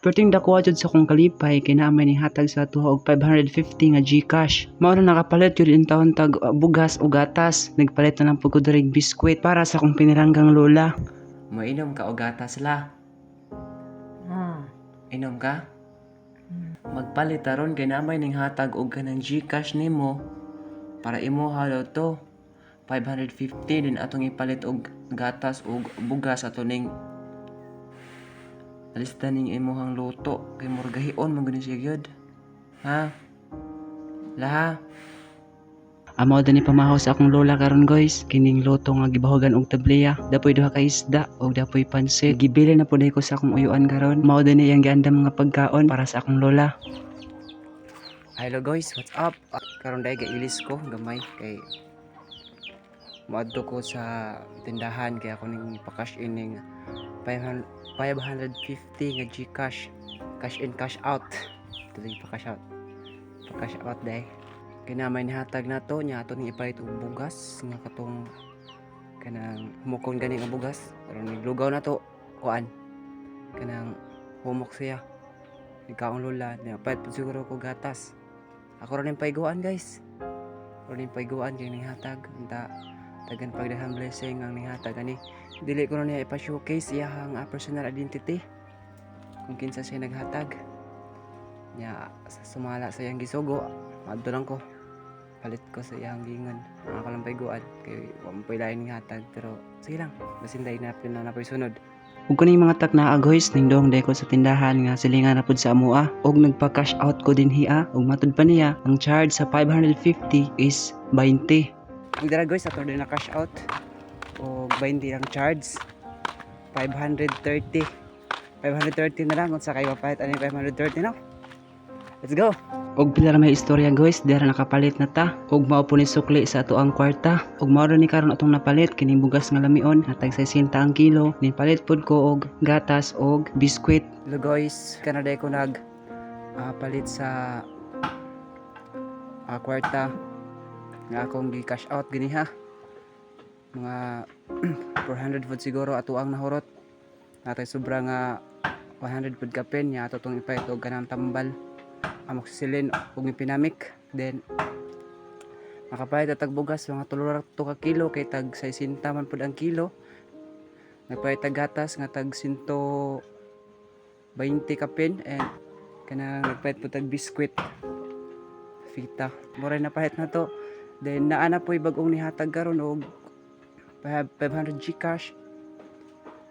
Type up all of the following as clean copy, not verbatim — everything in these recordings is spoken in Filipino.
Perting dakuha jud sa kong kalipay kay naa may nihatag sa tuha og 550 nga GCash. Mao na nakapalit jud in taon tag bugas o gatas. Nagpalit na lang pud ko diri biskwit para sa akong piniranggang lola. Mainom ka og gatas la. Inom ka? Magpalit taron kay naa may ning hatag og kanang GCash nimo para imo daw to. 550 din atong ipalit og gatas og bugas ato ning alista ning imuhang luto kay murgahion man gani siya gyud. Ha? Laha. Amo din ni pamahaw sa akong lola karon guys, kining luto nga gibahogan og tableya, dapoy duha ka isda og dapoy pansit. Gibili na pud ko sa akong uyuan karon. Mao din ni ang giandam nga pagkaon para sa akong lola. Hello guys, what's up? Karon dai gailis ko gamay kay moadto ko sa tindahan kay ako ning pa-cash in ning 550 nga GCash. Cash in, cash out. Tuloy pa-cash out. Pa-cash out dai. Kaya may nihatag na to niya ato ning ipalit og bugas nga katong kanang humukon gani nga bugas. Pero niglugaw na to kuan. Kanang humok siya. Ikaw lola, nipalit pud siguro ko gatas. Ako rin paiguan guys. Ako rin paiguan kay nihatag. Unta tagan pagdahang blessing ang nihatag ani. Dili ko na niya ipa-showcase iyang personal identity kung kinsa siya naghatag niya sumala sa iyang gisugo. Adto lang ko palit ko sa iyang gingon ako lang paiguan kay wa mo pailain ng hatag pero sige lang basin day na napoy sunod. Ug kuning mga takna guys ning dong day ko sa tindahan nga silingan na pud sa amoa og nagpa-cash out ko din hiya ug matud pa niya ang charge sa 550 is 20. Ug dira guys ato din na cash out o 20 ang charge 530 na lang kung sa kayo papalit ani 530 no. Let's go. Og pila ra may istorya guys, dira nakapalit na ta og mao po ni sukli sa ato ang kwarta og mao ni karon atong napalit kining bugas nga lamion hatag 60 ang kilo. Ni palit pud ko og gatas og biskwit. Hello guys, kanaday ko nag palit sa kwarta nga akong gi-cash out gini ha. Mga 400 food siguro ato ang nahurot. Natay sobra nga 100 food ka pen nya ato tong ipalit og kanang tambal. Amoxicillin ug pinamik. Then nakapalit tag bugas mga 2 ka kilo kay tag 60 man pud ang kilo. Nagpalit tag gatas nga tag 120 ka pen and kanang nagpalit pud tag biskwit. Fita. Mura na pahit na to. Then naa na po'y bagong nihatag karon og 500 GCash.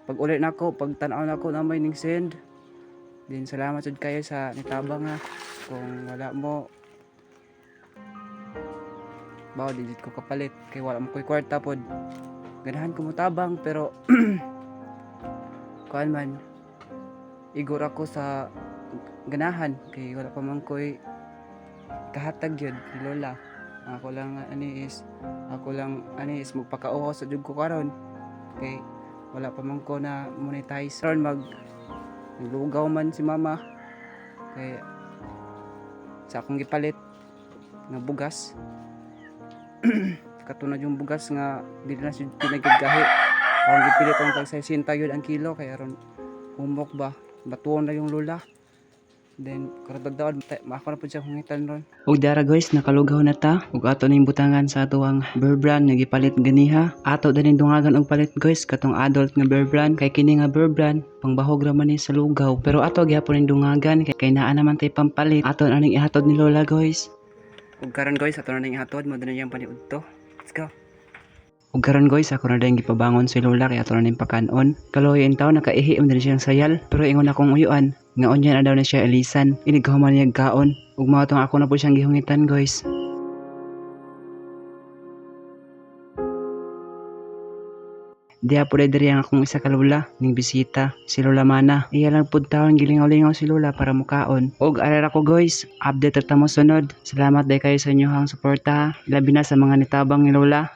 Pag ulit nako, pag tan-aw nako na may ning send. Then salamat jud kayo sa nitabang ha. Kung wala mo bawo digit ko kapalit kay wala mo koy kwarta pod. Ganahan ko mo tabang pero kuan man igor ako sa ganahan kay wala pa man koy kahatag yun ni lola. Ako lang ani is magpakauho sa jud ko karon kay wala pa man ko na monetize karon naglugaw man si mama kay sa akong gipalit nga bugas katunad yung bugas nga dili na siya pinagagahi akong gipilit ang tag 60 yun ang kilo kay aron humok ba batuon na yung lola. Then karadagdaon ako na pud siya hungitan ron. Ug dara guys nakalugaw na ta ug ato ning butangan sa atuang bear brand nga gipalit ganiha. Ato din dungagan og palit guys katong adult nga bear brand kay kini nga bear brand pangbahog ra man ni sa lugaw. Pero ato gyapon ning dungagan kay naa naman tay pampalit. Ato na ning ihatod ni lola guys. Ug karon guys ato na ning ihatod mo din yang paniudto. Let's go. Ug karon guys ako na din gipabangon si lola kay ato na ning pakanon. Kaloy in taon nakaihi man din siyang sayal pero ingon akong uyuan nga onyan na daw na siya elisan. Inigahuman niya kaon. Ug mao tong ako na po siyang gihungitan guys. Diya po diri ang akong isa ka lola ning bisita si Lola Mana. Iya lang pud taon gilingaw-lingaw si lola para mukaon. Og aral ako guys, update ta mo sunod. Salamat day kayo sa inyong suporta, labi na sa mga nitabang ni lola.